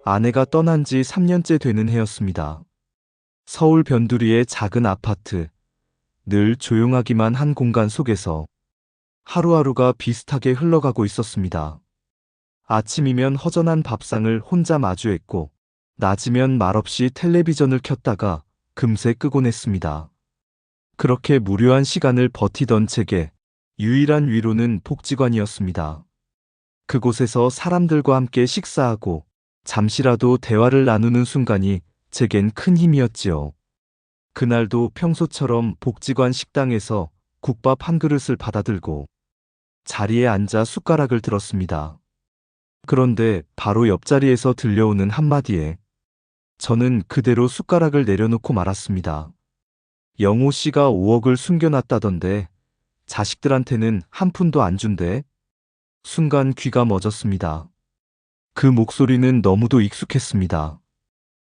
아내가 떠난 지 3년째 되는 해였습니다. 서울 변두리의 작은 아파트, 늘 조용하기만 한 공간 속에서 하루하루가 비슷하게 흘러가고 있었습니다. 아침이면 허전한 밥상을 혼자 마주했고, 낮이면 말없이 텔레비전을 켰다가 금세 끄곤 했습니다. 그렇게 무료한 시간을 버티던 제게 유일한 위로는 복지관이었습니다. 그곳에서 사람들과 함께 식사하고 잠시라도 대화를 나누는 순간이 제겐 큰 힘이었지요. 그날도 평소처럼 복지관 식당에서 국밥 한 그릇을 받아들고 자리에 앉아 숟가락을 들었습니다. 그런데 바로 옆자리에서 들려오는 한마디에 저는 그대로 숟가락을 내려놓고 말았습니다. 영호 씨가 5억을 숨겨놨다던데 자식들한테는 한 푼도 안 준대? 순간 귀가 멎었습니다. 그 목소리는 너무도 익숙했습니다.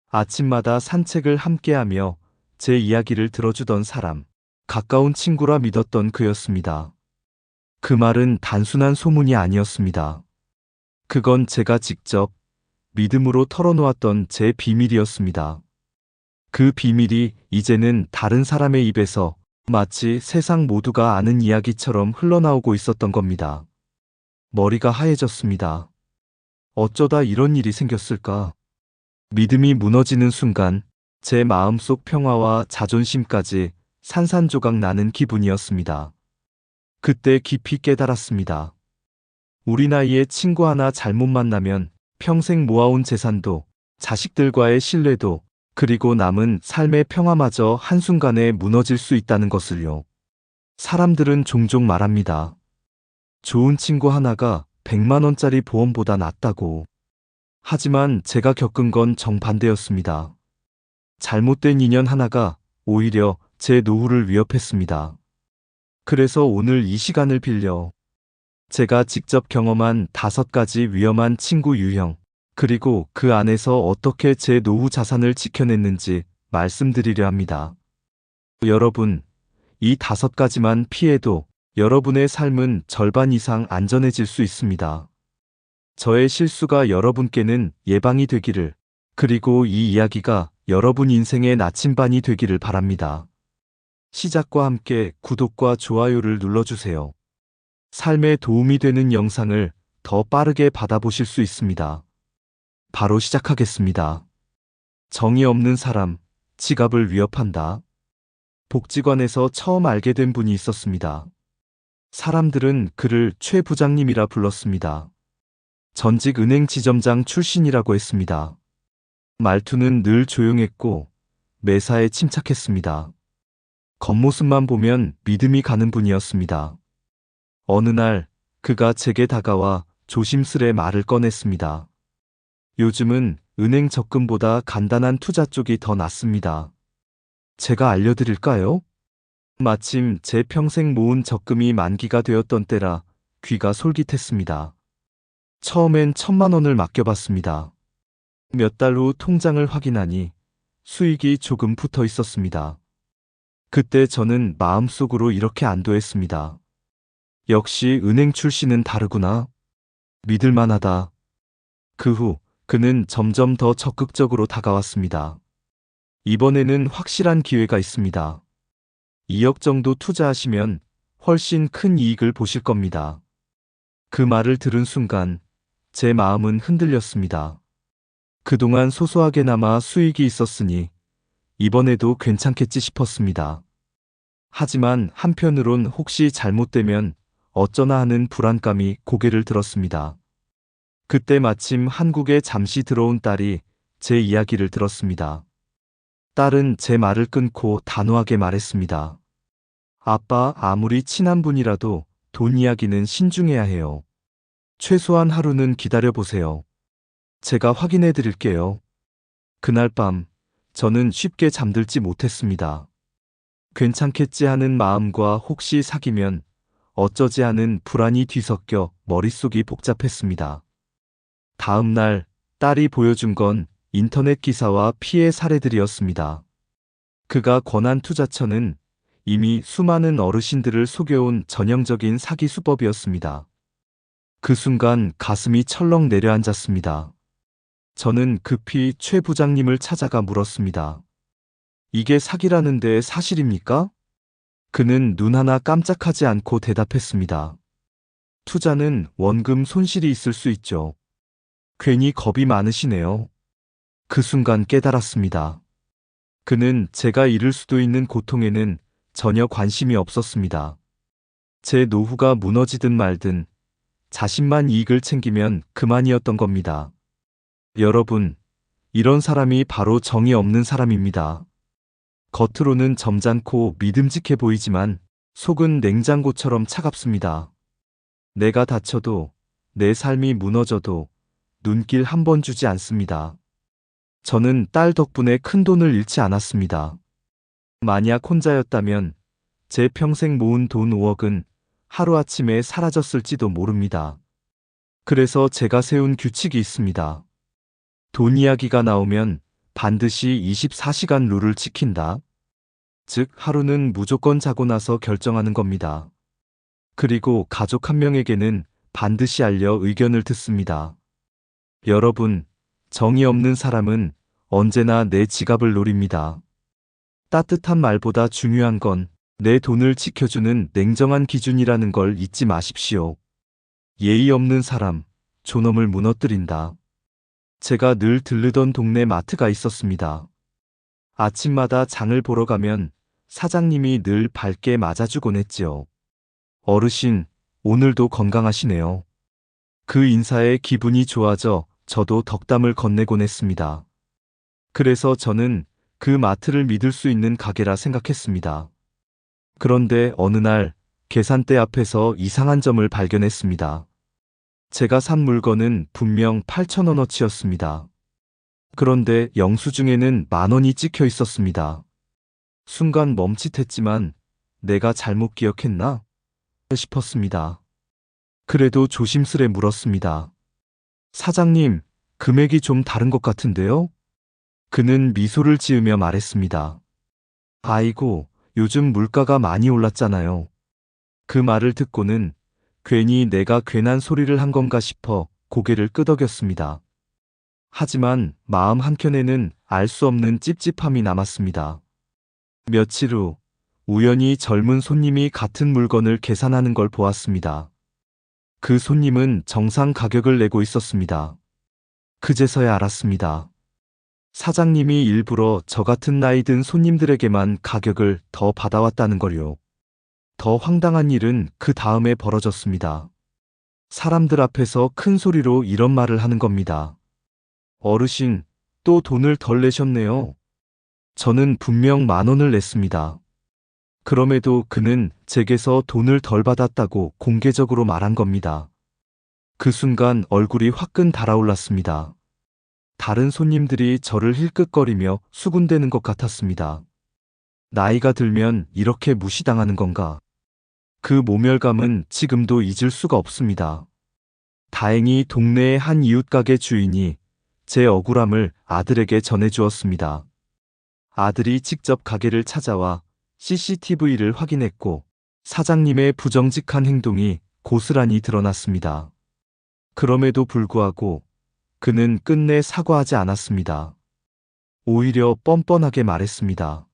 아침마다 산책을 함께하며 제 이야기를 들어주던 사람, 가까운 친구라 믿었던 그였습니다. 그 말은 단순한 소문이 아니었습니다. 그건 제가 직접 믿음으로 털어놓았던 제 비밀이었습니다. 그 비밀이 이제는 다른 사람의 입에서 마치 세상 모두가 아는 이야기처럼 흘러나오고 있었던 겁니다. 머리가 하얘졌습니다. 어쩌다 이런 일이 생겼을까? 믿음이 무너지는 순간 제 마음속 평화와 자존심까지 산산조각 나는 기분이었습니다. 그때 깊이 깨달았습니다. 우리 나이에 친구 하나 잘못 만나면 평생 모아온 재산도, 자식들과의 신뢰도, 그리고 남은 삶의 평화마저 한순간에 무너질 수 있다는 것을요. 사람들은 종종 말합니다. 좋은 친구 하나가 100만 원짜리 보험보다 낫다고. 하지만 제가 겪은 건 정반대였습니다. 잘못된 인연 하나가 오히려 제 노후를 위협했습니다. 그래서 오늘 이 시간을 빌려 제가 직접 경험한 5가지 위험한 친구 유형, 그리고 그 안에서 어떻게 제 노후 자산을 지켜냈는지 말씀드리려 합니다. 여러분, 이 5가지만 피해도 여러분의 삶은 절반 이상 안전해질 수 있습니다. 저의 실수가 여러분께는 예방이 되기를, 그리고 이 이야기가 여러분 인생의 나침반이 되기를 바랍니다. 시작과 함께 구독과 좋아요를 눌러주세요. 삶에 도움이 되는 영상을 더 빠르게 받아보실 수 있습니다. 바로 시작하겠습니다. 정의 없는 사람, 지갑을 위협한다. 복지관에서 처음 알게 된 분이 있었습니다. 사람들은 그를 최 부장님이라 불렀습니다. 전직 은행 지점장 출신이라고 했습니다. 말투는 늘 조용했고 매사에 침착했습니다. 겉모습만 보면 믿음이 가는 분이었습니다. 어느 날 그가 제게 다가와 조심스레 말을 꺼냈습니다. 요즘은 은행 적금보다 간단한 투자 쪽이 더 낫습니다. 제가 알려드릴까요? 마침 제 평생 모은 적금이 만기가 되었던 때라 귀가 솔깃했습니다. 처음엔 1,000만 원을 맡겨봤습니다. 몇 달 후 통장을 확인하니 수익이 조금 붙어 있었습니다. 그때 저는 마음속으로 이렇게 안도했습니다. 역시 은행 출신은 다르구나. 믿을만하다. 그 후 그는 점점 더 적극적으로 다가왔습니다. 이번에는 확실한 기회가 있습니다. 2억 정도 투자하시면 훨씬 큰 이익을 보실 겁니다. 그 말을 들은 순간 제 마음은 흔들렸습니다. 그동안 소소하게나마 수익이 있었으니 이번에도 괜찮겠지 싶었습니다. 하지만 한편으론 혹시 잘못되면 어쩌나 하는 불안감이 고개를 들었습니다. 그때 마침 한국에 잠시 들어온 딸이 제 이야기를 들었습니다. 딸은 제 말을 끊고 단호하게 말했습니다. 아빠, 아무리 친한 분이라도 돈 이야기는 신중해야 해요. 최소한 하루는 기다려보세요. 제가 확인해 드릴게요. 그날 밤, 저는 쉽게 잠들지 못했습니다. 괜찮겠지 하는 마음과 혹시 사귀면 어쩌지 하는 불안이 뒤섞여 머릿속이 복잡했습니다. 다음 날 딸이 보여준 건 인터넷 기사와 피해 사례들이었습니다. 그가 권한 투자처는 이미 수많은 어르신들을 속여온 전형적인 사기 수법이었습니다. 그 순간 가슴이 철렁 내려앉았습니다. 저는 급히 최 부장님을 찾아가 물었습니다. 이게 사기라는데 사실입니까? 그는 눈 하나 깜짝하지 않고 대답했습니다. 투자는 원금 손실이 있을 수 있죠. 괜히 겁이 많으시네요. 그 순간 깨달았습니다. 그는 제가 잃을 수도 있는 고통에는 전혀 관심이 없었습니다. 제 노후가 무너지든 말든 자신만 이익을 챙기면 그만이었던 겁니다. 여러분, 이런 사람이 바로 정이 없는 사람입니다. 겉으로는 점잖고 믿음직해 보이지만 속은 냉장고처럼 차갑습니다. 내가 다쳐도 내 삶이 무너져도 눈길 한 번 주지 않습니다. 저는 딸 덕분에 큰 돈을 잃지 않았습니다. 만약 혼자였다면 제 평생 모은 돈 5억은 하루아침에 사라졌을지도 모릅니다. 그래서 제가 세운 규칙이 있습니다. 돈 이야기가 나오면 반드시 24시간 룰을 지킨다. 즉, 하루는 무조건 자고 나서 결정하는 겁니다. 그리고 가족 한 명에게는 반드시 알려 의견을 듣습니다. 여러분, 정이 없는 사람은 언제나 내 지갑을 노립니다. 따뜻한 말보다 중요한 건 내 돈을 지켜주는 냉정한 기준이라는 걸 잊지 마십시오. 예의 없는 사람, 존엄을 무너뜨린다. 제가 늘 들르던 동네 마트가 있었습니다. 아침마다 장을 보러 가면 사장님이 늘 밝게 맞아주곤 했지요. 어르신, 오늘도 건강하시네요. 그 인사에 기분이 좋아져 저도 덕담을 건네곤 했습니다. 그래서 저는 그 마트를 믿을 수 있는 가게라 생각했습니다. 그런데 어느 날 계산대 앞에서 이상한 점을 발견했습니다. 제가 산 물건은 분명 8,000원어치였습니다. 그런데 영수증에는 10,000원이 찍혀 있었습니다. 순간 멈칫했지만 내가 잘못 기억했나 싶었습니다. 그래도 조심스레 물었습니다. 사장님, 금액이 좀 다른 것 같은데요? 그는 미소를 지으며 말했습니다. 아이고, 요즘 물가가 많이 올랐잖아요. 그 말을 듣고는 괜히 내가 괜한 소리를 한 건가 싶어 고개를 끄덕였습니다. 하지만 마음 한켠에는 알 수 없는 찝찝함이 남았습니다. 며칠 후 우연히 젊은 손님이 같은 물건을 계산하는 걸 보았습니다. 그 손님은 정상 가격을 내고 있었습니다. 그제서야 알았습니다. 사장님이 일부러 저 같은 나이 든 손님들에게만 가격을 더 받아왔다는 걸요. 더 황당한 일은 그 다음에 벌어졌습니다. 사람들 앞에서 큰 소리로 이런 말을 하는 겁니다. 어르신, 또 돈을 덜 내셨네요. 저는 분명 10,000원을 냈습니다. 그럼에도 그는 제게서 돈을 덜 받았다고 공개적으로 말한 겁니다. 그 순간 얼굴이 화끈 달아올랐습니다. 다른 손님들이 저를 힐끗거리며 수군대는 것 같았습니다. 나이가 들면 이렇게 무시당하는 건가? 그 모멸감은 지금도 잊을 수가 없습니다. 다행히 동네의 한 이웃가게 주인이 제 억울함을 아들에게 전해주었습니다. 아들이 직접 가게를 찾아와 CCTV를 확인했고 사장님의 부정직한 행동이 고스란히 드러났습니다. 그럼에도 불구하고 그는 끝내 사과하지 않았습니다. 오히려 뻔뻔하게 말했습니다.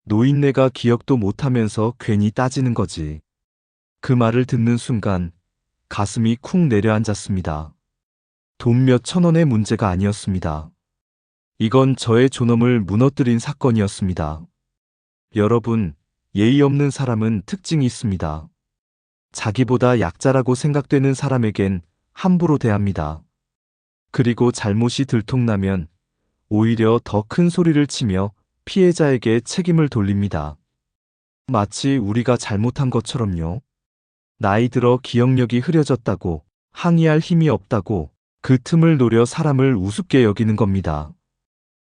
노인네가 기억도 못하면서 괜히 따지는 거지. 그 말을 듣는 순간 가슴이 쿵 내려앉았습니다. 돈 몇천 원의 문제가 아니었습니다. 이건 저의 존엄을 무너뜨린 사건이었습니다. 여러분, 예의 없는 사람은 특징이 있습니다. 자기보다 약자라고 생각되는 사람에겐 함부로 대합니다. 그리고 잘못이 들통나면 오히려 더 큰 소리를 치며 피해자에게 책임을 돌립니다. 마치 우리가 잘못한 것처럼요. 나이 들어 기억력이 흐려졌다고, 항의할 힘이 없다고 그 틈을 노려 사람을 우습게 여기는 겁니다.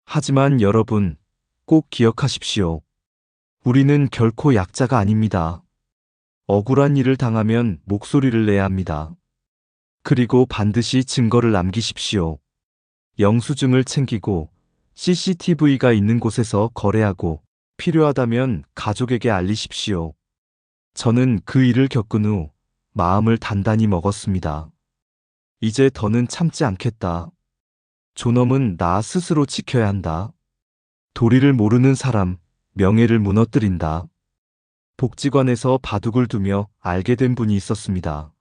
하지만 여러분, 꼭 기억하십시오. 우리는 결코 약자가 아닙니다. 억울한 일을 당하면 목소리를 내야 합니다. 그리고 반드시 증거를 남기십시오. 영수증을 챙기고 CCTV가 있는 곳에서 거래하고 필요하다면 가족에게 알리십시오. 저는 그 일을 겪은 후 마음을 단단히 먹었습니다. 이제 더는 참지 않겠다. 존엄은 나 스스로 지켜야 한다. 도리를 모르는 사람, 명예를 무너뜨린다. 복지관에서 바둑을 두며 알게 된 분이 있었습니다.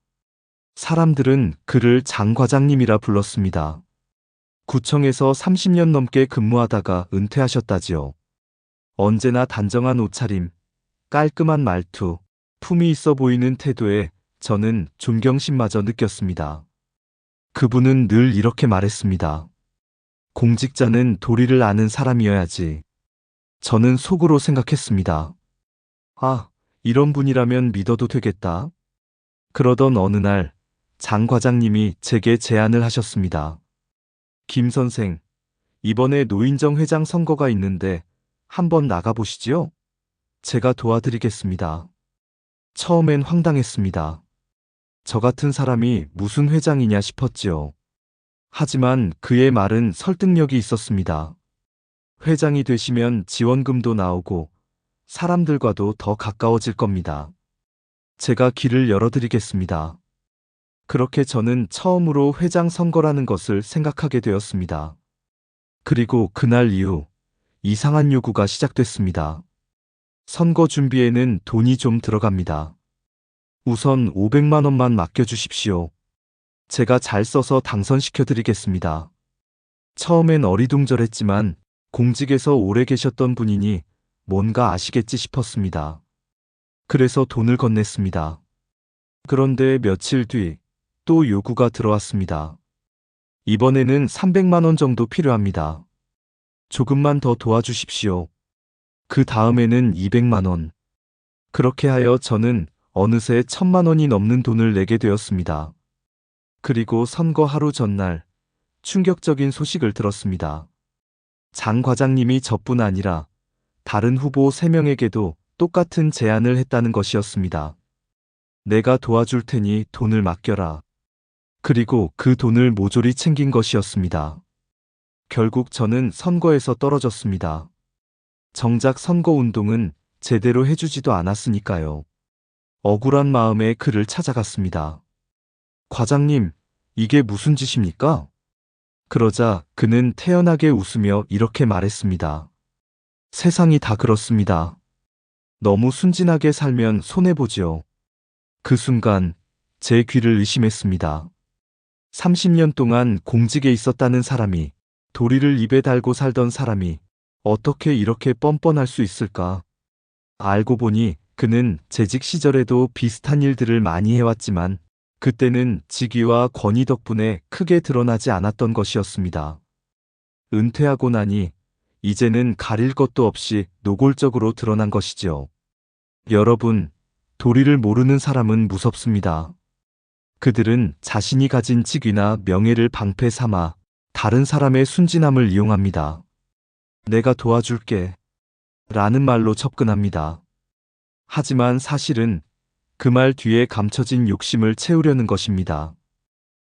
사람들은 그를 장 과장님이라 불렀습니다. 구청에서 30년 넘게 근무하다가 은퇴하셨다지요. 언제나 단정한 옷차림, 깔끔한 말투, 품위 있어 보이는 태도에 저는 존경심마저 느꼈습니다. 그분은 늘 이렇게 말했습니다. 공직자는 도리를 아는 사람이어야지. 저는 속으로 생각했습니다. 아, 이런 분이라면 믿어도 되겠다. 그러던 어느 날, 장 과장님이 제게 제안을 하셨습니다. 김 선생, 이번에 노인정 회장 선거가 있는데 한번 나가보시지요? 제가 도와드리겠습니다. 처음엔 황당했습니다. 저 같은 사람이 무슨 회장이냐 싶었지요. 하지만 그의 말은 설득력이 있었습니다. 회장이 되시면 지원금도 나오고 사람들과도 더 가까워질 겁니다. 제가 길을 열어드리겠습니다. 그렇게 저는 처음으로 회장 선거라는 것을 생각하게 되었습니다. 그리고 그날 이후 이상한 요구가 시작됐습니다. 선거 준비에는 돈이 좀 들어갑니다. 우선 500만 원만 맡겨주십시오. 제가 잘 써서 당선시켜드리겠습니다. 처음엔 어리둥절했지만 공직에서 오래 계셨던 분이니 뭔가 아시겠지 싶었습니다. 그래서 돈을 건넸습니다. 그런데 며칠 뒤 또 요구가 들어왔습니다. 이번에는 300만 원 정도 필요합니다. 조금만 더 도와주십시오. 그 다음에는 200만 원. 그렇게 하여 저는 어느새 1000만 원이 넘는 돈을 내게 되었습니다. 그리고 선거 하루 전날 충격적인 소식을 들었습니다. 장 과장님이 저뿐 아니라 다른 후보 3명에게도 똑같은 제안을 했다는 것이었습니다. 내가 도와줄 테니 돈을 맡겨라. 그리고 그 돈을 모조리 챙긴 것이었습니다. 결국 저는 선거에서 떨어졌습니다. 정작 선거운동은 제대로 해주지도 않았으니까요. 억울한 마음에 그를 찾아갔습니다. 과장님, 이게 무슨 짓입니까? 그러자 그는 태연하게 웃으며 이렇게 말했습니다. 세상이 다 그렇습니다. 너무 순진하게 살면 손해보지요. 그 순간 제 귀를 의심했습니다. 30년 동안 공직에 있었다는 사람이, 도리를 입에 달고 살던 사람이 어떻게 이렇게 뻔뻔할 수 있을까? 알고 보니 그는 재직 시절에도 비슷한 일들을 많이 해왔지만 그때는 직위와 권위 덕분에 크게 드러나지 않았던 것이었습니다. 은퇴하고 나니 이제는 가릴 것도 없이 노골적으로 드러난 것이지요. 여러분, 도리를 모르는 사람은 무섭습니다. 그들은 자신이 가진 직위나 명예를 방패 삼아 다른 사람의 순진함을 이용합니다. 내가 도와줄게. 라는 말로 접근합니다. 하지만 사실은 그 말 뒤에 감춰진 욕심을 채우려는 것입니다.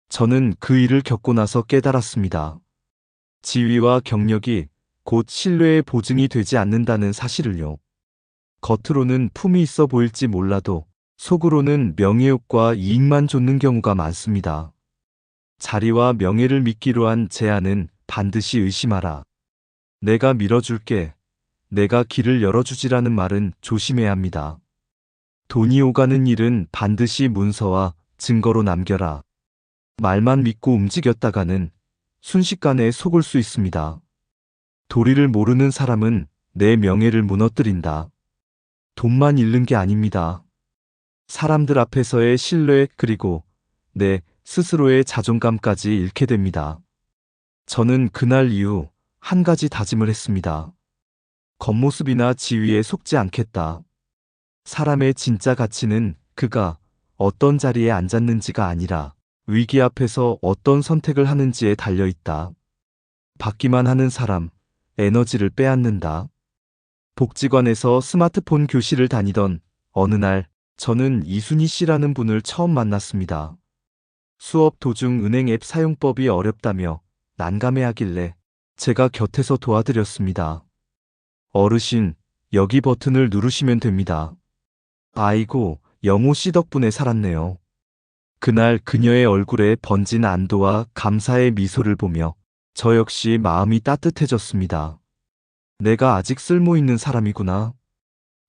저는 그 일을 겪고 나서 깨달았습니다. 지위와 경력이 곧 신뢰의 보증이 되지 않는다는 사실을요. 겉으로는 품이 있어 보일지 몰라도 속으로는 명예욕과 이익만 좇는 경우가 많습니다. 자리와 명예를 믿기로 한 제안은 반드시 의심하라. 내가 밀어줄게. 내가 길을 열어주지라는 말은 조심해야 합니다. 돈이 오가는 일은 반드시 문서와 증거로 남겨라. 말만 믿고 움직였다가는 순식간에 속을 수 있습니다. 도리를 모르는 사람은 내 명예를 무너뜨린다. 돈만 잃는 게 아닙니다. 사람들 앞에서의 신뢰 그리고 내 스스로의 자존감까지 잃게 됩니다. 저는 그날 이후 한 가지 다짐을 했습니다. 겉모습이나 지위에 속지 않겠다. 사람의 진짜 가치는 그가 어떤 자리에 앉았는지가 아니라 위기 앞에서 어떤 선택을 하는지에 달려 있다. 받기만 하는 사람, 에너지를 빼앗는다. 복지관에서 스마트폰 교실을 다니던 어느 날 저는 이순희 씨라는 분을 처음 만났습니다. 수업 도중 은행 앱 사용법이 어렵다며 난감해하길래 제가 곁에서 도와드렸습니다. 어르신, 여기 버튼을 누르시면 됩니다. 아이고, 영호 씨 덕분에 살았네요. 그날 그녀의 얼굴에 번진 안도와 감사의 미소를 보며 저 역시 마음이 따뜻해졌습니다. 내가 아직 쓸모 있는 사람이구나.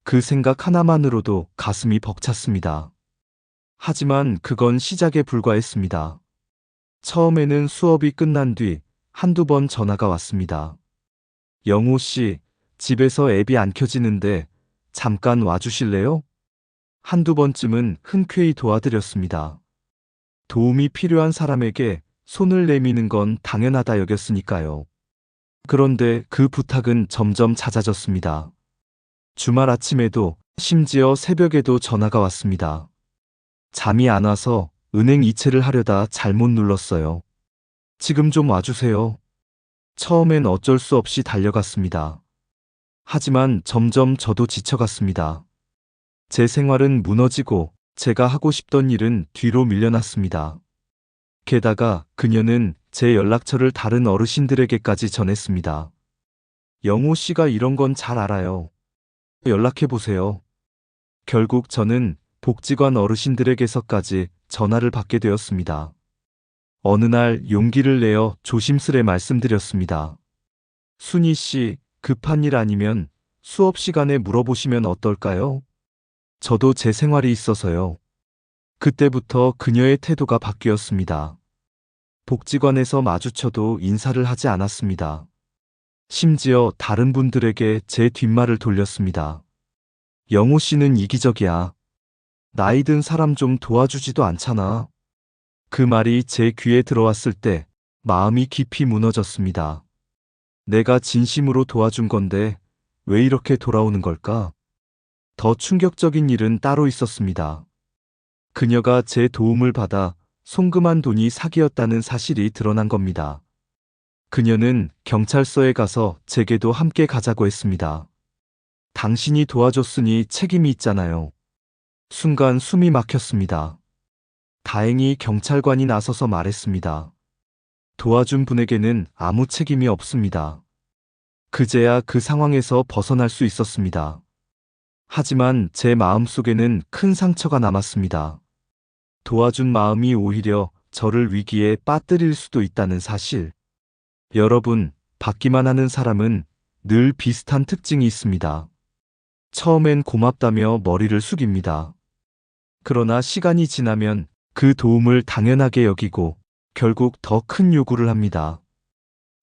그 생각 하나만으로도 가슴이 벅찼습니다. 하지만 그건 시작에 불과했습니다. 처음에는 수업이 끝난 뒤 한두 번 전화가 왔습니다. 영호 씨, 집에서 앱이 안 켜지는데 잠깐 와주실래요? 한두 번쯤은 흔쾌히 도와드렸습니다. 도움이 필요한 사람에게 손을 내미는 건 당연하다 여겼으니까요. 그런데 그 부탁은 점점 잦아졌습니다. 주말 아침에도 심지어 새벽에도 전화가 왔습니다. 잠이 안 와서 은행 이체를 하려다 잘못 눌렀어요. 지금 좀 와주세요. 처음엔 어쩔 수 없이 달려갔습니다. 하지만 점점 저도 지쳐갔습니다. 제 생활은 무너지고 제가 하고 싶던 일은 뒤로 밀려났습니다. 게다가 그녀는 제 연락처를 다른 어르신들에게까지 전했습니다. 영호 씨가 이런 건 잘 알아요. 연락해보세요. 결국 저는 복지관 어르신들에게서까지 전화를 받게 되었습니다. 어느 날 용기를 내어 조심스레 말씀드렸습니다. 순희 씨, 급한 일 아니면 수업 시간에 물어보시면 어떨까요? 저도 제 생활이 있어서요. 그때부터 그녀의 태도가 바뀌었습니다. 복지관에서 마주쳐도 인사를 하지 않았습니다. 심지어 다른 분들에게 제 뒷말을 돌렸습니다. 영호 씨는 이기적이야. 나이 든 사람 좀 도와주지도 않잖아. 그 말이 제 귀에 들어왔을 때 마음이 깊이 무너졌습니다. 내가 진심으로 도와준 건데 왜 이렇게 돌아오는 걸까? 더 충격적인 일은 따로 있었습니다. 그녀가 제 도움을 받아 송금한 돈이 사기였다는 사실이 드러난 겁니다. 그녀는 경찰서에 가서 제게도 함께 가자고 했습니다. 당신이 도와줬으니 책임이 있잖아요. 순간 숨이 막혔습니다. 다행히 경찰관이 나서서 말했습니다. 도와준 분에게는 아무 책임이 없습니다. 그제야 그 상황에서 벗어날 수 있었습니다. 하지만 제 마음속에는 큰 상처가 남았습니다. 도와준 마음이 오히려 저를 위기에 빠뜨릴 수도 있다는 사실. 여러분, 받기만 하는 사람은 늘 비슷한 특징이 있습니다. 처음엔 고맙다며 머리를 숙입니다. 그러나 시간이 지나면 그 도움을 당연하게 여기고 결국 더 큰 요구를 합니다.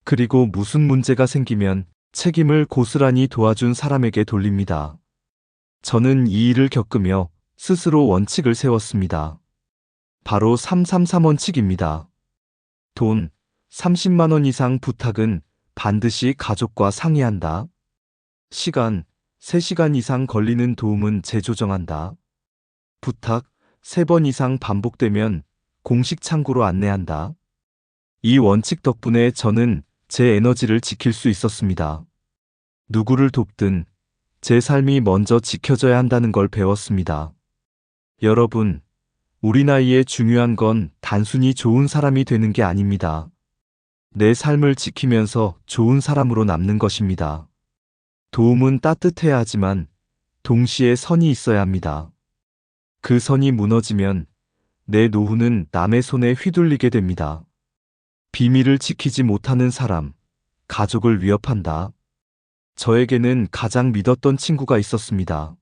그리고 무슨 문제가 생기면 책임을 고스란히 도와준 사람에게 돌립니다. 저는 이 일을 겪으며 스스로 원칙을 세웠습니다. 바로 333 원칙입니다. 돈 30만 원 이상 부탁은 반드시 가족과 상의한다. 시간 3시간 이상 걸리는 도움은 재조정한다. 부탁 3번 이상 반복되면 공식 창구로 안내한다. 이 원칙 덕분에 저는 제 에너지를 지킬 수 있었습니다. 누구를 돕든 제 삶이 먼저 지켜져야 한다는 걸 배웠습니다. 여러분, 우리 나이에 중요한 건 단순히 좋은 사람이 되는 게 아닙니다. 내 삶을 지키면서 좋은 사람으로 남는 것입니다. 도움은 따뜻해야 하지만 동시에 선이 있어야 합니다. 그 선이 무너지면 내 노후는 남의 손에 휘둘리게 됩니다. 비밀을 지키지 못하는 사람, 가족을 위협한다. 저에게는 가장 믿었던 친구가 있었습니다.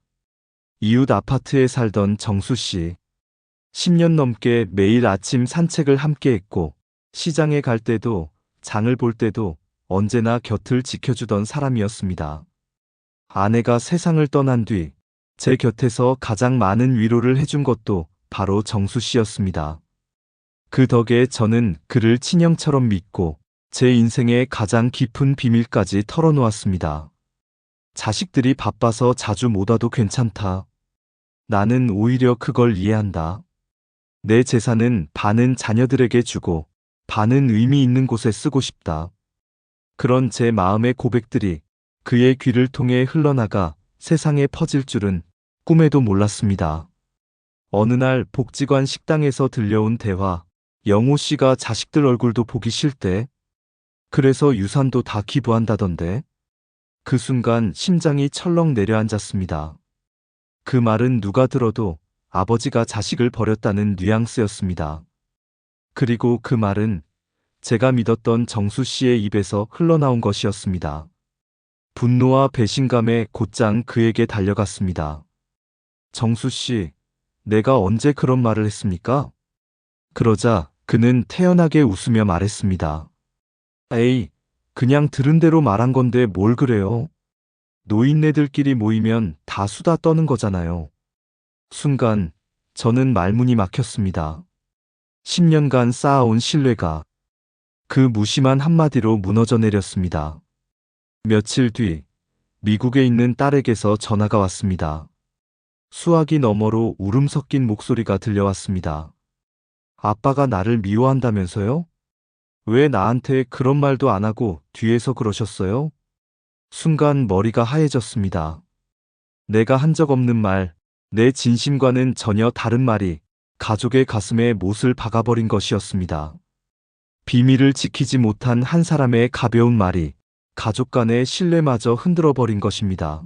이웃 아파트에 살던 정수 씨. 10년 넘게 매일 아침 산책을 함께 했고, 시장에 갈 때도, 장을 볼 때도 언제나 곁을 지켜주던 사람이었습니다. 아내가 세상을 떠난 뒤, 제 곁에서 가장 많은 위로를 해준 것도 바로 정수 씨였습니다. 그 덕에 저는 그를 친형처럼 믿고, 제 인생의 가장 깊은 비밀까지 털어놓았습니다. 자식들이 바빠서 자주 못 와도 괜찮다. 나는 오히려 그걸 이해한다. 내 재산은 반은 자녀들에게 주고 반은 의미 있는 곳에 쓰고 싶다. 그런 제 마음의 고백들이 그의 귀를 통해 흘러나가 세상에 퍼질 줄은 꿈에도 몰랐습니다. 어느 날 복지관 식당에서 들려온 대화, 영호 씨가 자식들 얼굴도 보기 싫대. 그래서 유산도 다 기부한다던데. 그 순간 심장이 철렁 내려앉았습니다. 그 말은 누가 들어도 아버지가 자식을 버렸다는 뉘앙스였습니다. 그리고 그 말은 제가 믿었던 정수 씨의 입에서 흘러나온 것이었습니다. 분노와 배신감에 곧장 그에게 달려갔습니다. 정수 씨, 내가 언제 그런 말을 했습니까? 그러자 그는 태연하게 웃으며 말했습니다. 에이, 그냥 들은 대로 말한 건데 뭘 그래요? 노인네들끼리 모이면 다 수다 떠는 거잖아요. 순간 저는 말문이 막혔습니다. 10년간 쌓아온 신뢰가 그 무심한 한마디로 무너져 내렸습니다. 며칠 뒤 미국에 있는 딸에게서 전화가 왔습니다. 수화기 너머로 울음 섞인 목소리가 들려왔습니다. 아빠가 나를 미워한다면서요? 왜 나한테 그런 말도 안 하고 뒤에서 그러셨어요? 순간 머리가 하얘졌습니다. 내가 한 적 없는 말, 내 진심과는 전혀 다른 말이 가족의 가슴에 못을 박아버린 것이었습니다. 비밀을 지키지 못한 한 사람의 가벼운 말이 가족 간의 신뢰마저 흔들어버린 것입니다.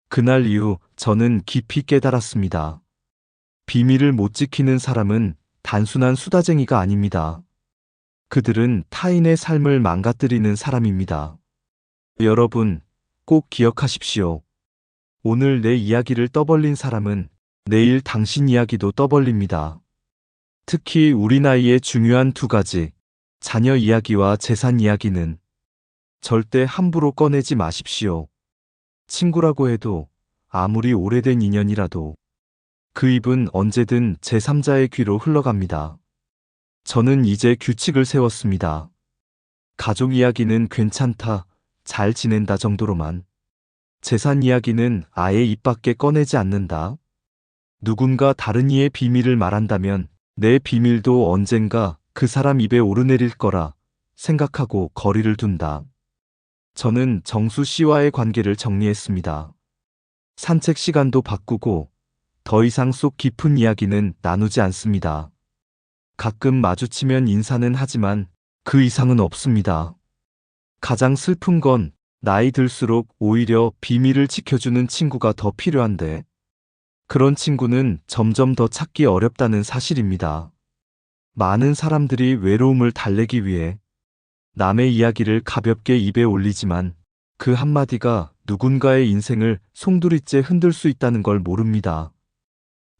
그날 이후 저는 깊이 깨달았습니다. 비밀을 못 지키는 사람은 단순한 수다쟁이가 아닙니다. 그들은 타인의 삶을 망가뜨리는 사람입니다. 여러분, 꼭 기억하십시오. 오늘 내 이야기를 떠벌린 사람은 내일 당신 이야기도 떠벌립니다. 특히 우리 나이에 중요한 두 가지, 자녀 이야기와 재산 이야기는 절대 함부로 꺼내지 마십시오. 친구라고 해도 아무리 오래된 인연이라도 그 입은 언제든 제3자의 귀로 흘러갑니다. 저는 이제 규칙을 세웠습니다. 가족 이야기는 괜찮다, 잘 지낸다 정도로만. 재산 이야기는 아예 입 밖에 꺼내지 않는다. 누군가 다른 이의 비밀을 말한다면 내 비밀도 언젠가 그 사람 입에 오르내릴 거라 생각하고 거리를 둔다. 저는 정수 씨와의 관계를 정리했습니다. 산책 시간도 바꾸고 더 이상 속 깊은 이야기는 나누지 않습니다. 가끔 마주치면 인사는 하지만 그 이상은 없습니다. 가장 슬픈 건 나이 들수록 오히려 비밀을 지켜주는 친구가 더 필요한데 그런 친구는 점점 더 찾기 어렵다는 사실입니다. 많은 사람들이 외로움을 달래기 위해 남의 이야기를 가볍게 입에 올리지만 그 한마디가 누군가의 인생을 송두리째 흔들 수 있다는 걸 모릅니다.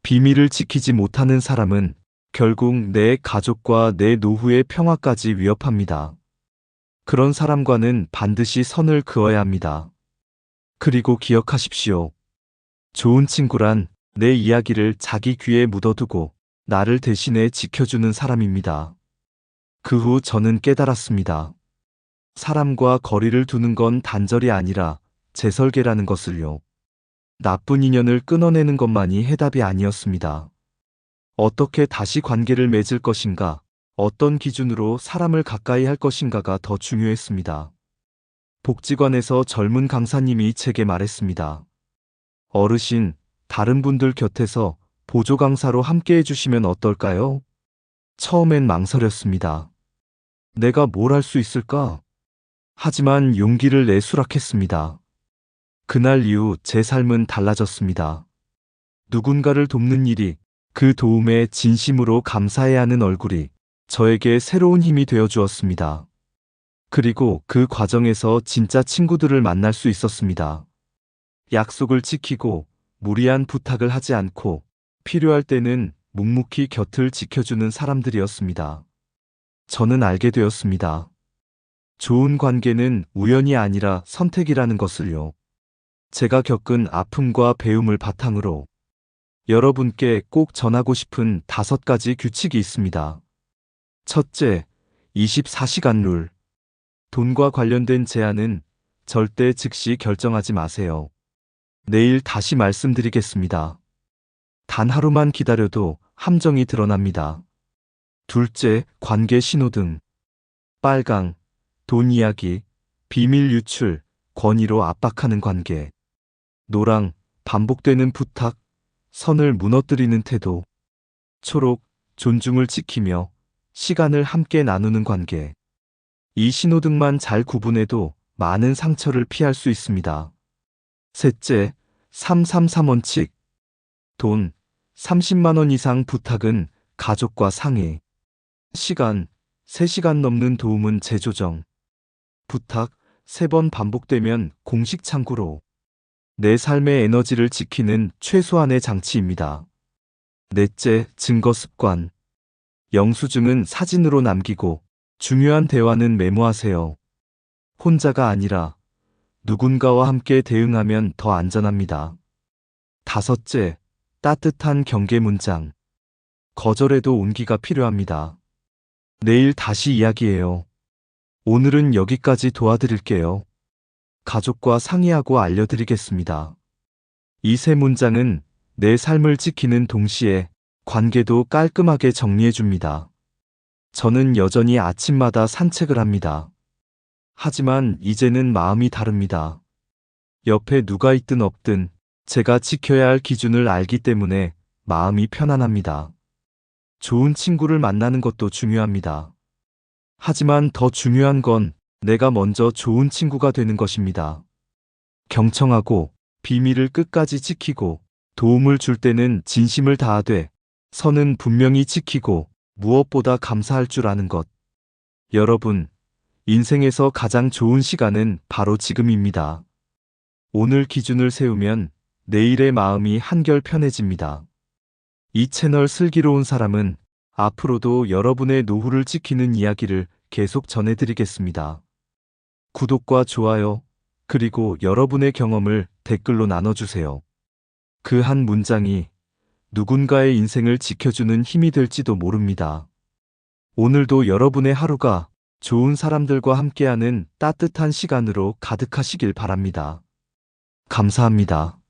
비밀을 지키지 못하는 사람은 결국 내 가족과 내 노후의 평화까지 위협합니다. 그런 사람과는 반드시 선을 그어야 합니다. 그리고 기억하십시오. 좋은 친구란 내 이야기를 자기 귀에 묻어두고 나를 대신해 지켜주는 사람입니다. 그 후 저는 깨달았습니다. 사람과 거리를 두는 건 단절이 아니라 재설계라는 것을요. 나쁜 인연을 끊어내는 것만이 해답이 아니었습니다. 어떻게 다시 관계를 맺을 것인가, 어떤 기준으로 사람을 가까이 할 것인가가 더 중요했습니다. 복지관에서 젊은 강사님이 제게 말했습니다. 어르신, 다른 분들 곁에서 보조 강사로 함께 해주시면 어떨까요? 처음엔 망설였습니다. 내가 뭘 할 수 있을까? 하지만 용기를 내 수락했습니다. 그날 이후 제 삶은 달라졌습니다. 누군가를 돕는 일이, 그 도움에 진심으로 감사해야 하는 얼굴이 저에게 새로운 힘이 되어 주었습니다. 그리고 그 과정에서 진짜 친구들을 만날 수 있었습니다. 약속을 지키고 무리한 부탁을 하지 않고 필요할 때는 묵묵히 곁을 지켜주는 사람들이었습니다. 저는 알게 되었습니다. 좋은 관계는 우연이 아니라 선택이라는 것을요. 제가 겪은 아픔과 배움을 바탕으로 여러분께 꼭 전하고 싶은 5가지 규칙이 있습니다. 첫째, 24시간 룰. 돈과 관련된 제안은 절대 즉시 결정하지 마세요. 내일 다시 말씀드리겠습니다. 단 하루만 기다려도 함정이 드러납니다. 둘째, 관계 신호등. 빨강, 돈 이야기, 비밀 유출, 권위로 압박하는 관계. 노랑, 반복되는 부탁, 선을 무너뜨리는 태도. 초록, 존중을 지키며 시간을 함께 나누는 관계. 이 신호등만 잘 구분해도 많은 상처를 피할 수 있습니다. 셋째, 333 원칙. 돈, 30만 원 이상 부탁은 가족과 상의. 시간, 3시간 넘는 도움은 재조정. 부탁 3번 반복되면 공식 창구로. 내 삶의 에너지를 지키는 최소한의 장치입니다. 넷째, 증거 습관. 영수증은 사진으로 남기고 중요한 대화는 메모하세요. 혼자가 아니라 누군가와 함께 대응하면 더 안전합니다. 다섯째, 따뜻한 경계 문장. 거절해도 온기가 필요합니다. 내일 다시 이야기해요. 오늘은 여기까지 도와드릴게요. 가족과 상의하고 알려드리겠습니다. 이 세 문장은 내 삶을 지키는 동시에 관계도 깔끔하게 정리해줍니다. 저는 여전히 아침마다 산책을 합니다. 하지만 이제는 마음이 다릅니다. 옆에 누가 있든 없든 제가 지켜야 할 기준을 알기 때문에 마음이 편안합니다. 좋은 친구를 만나는 것도 중요합니다. 하지만 더 중요한 건 내가 먼저 좋은 친구가 되는 것입니다. 경청하고 비밀을 끝까지 지키고 도움을 줄 때는 진심을 다하되 선은 분명히 지키고 무엇보다 감사할 줄 아는 것. 여러분, 인생에서 가장 좋은 시간은 바로 지금입니다. 오늘 기준을 세우면 내일의 마음이 한결 편해집니다. 이 채널 슬기로운 사람은 앞으로도 여러분의 노후를 지키는 이야기를 계속 전해드리겠습니다. 구독과 좋아요, 그리고 여러분의 경험을 댓글로 나눠주세요. 그 한 문장이 누군가의 인생을 지켜주는 힘이 될지도 모릅니다. 오늘도 여러분의 하루가 좋은 사람들과 함께하는 따뜻한 시간으로 가득하시길 바랍니다. 감사합니다.